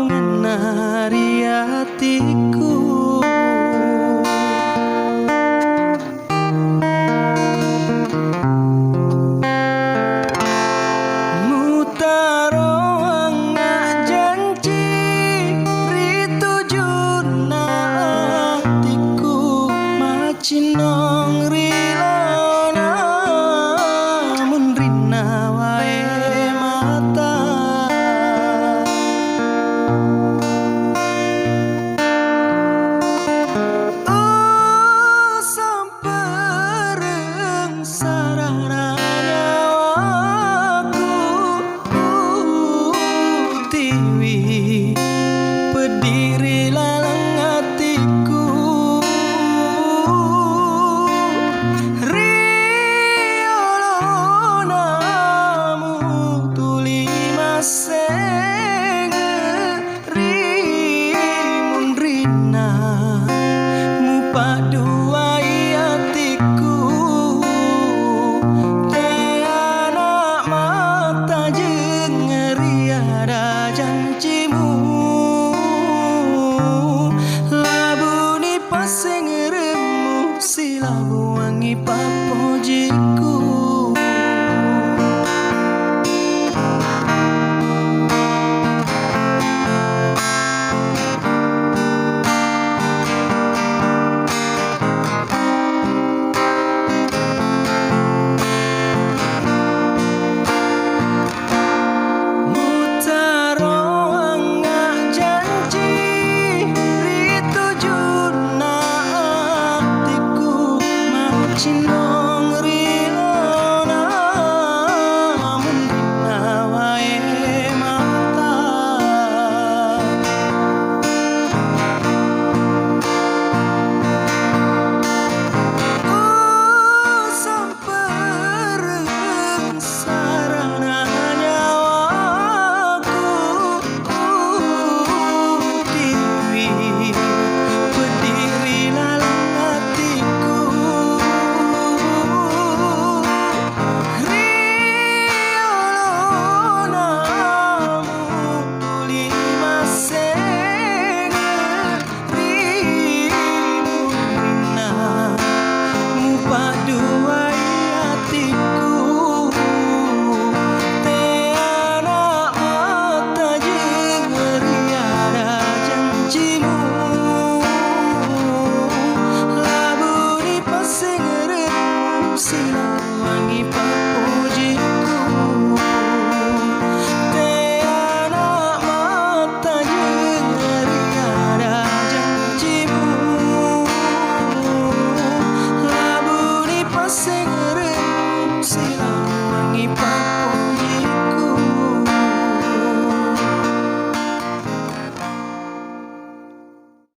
menari hatiku. Mutaro angak janji ritujuna hatiku macinong rilona mun rina wae mata. Oh sampereng sarana nyawaku tiwi pediri lalang hatiku. Riolonamu tuli maseng rimun rina mu paduai hatiku. Teh anak mata jeung riada janjimu labuni pasengeremu silabu wangi papojiku. Mutaro angak janji ritujuna hatiku macinong rilona mun rina wae mata. Oh sampereng sarana nyawaku tiwi pediri lalang hatiku. Riolonamu tuli maseng rimun rina mu paduai hatiku. Teh anak mata jeung riada janjimu labuni pasengeremu silau wangi papujiku.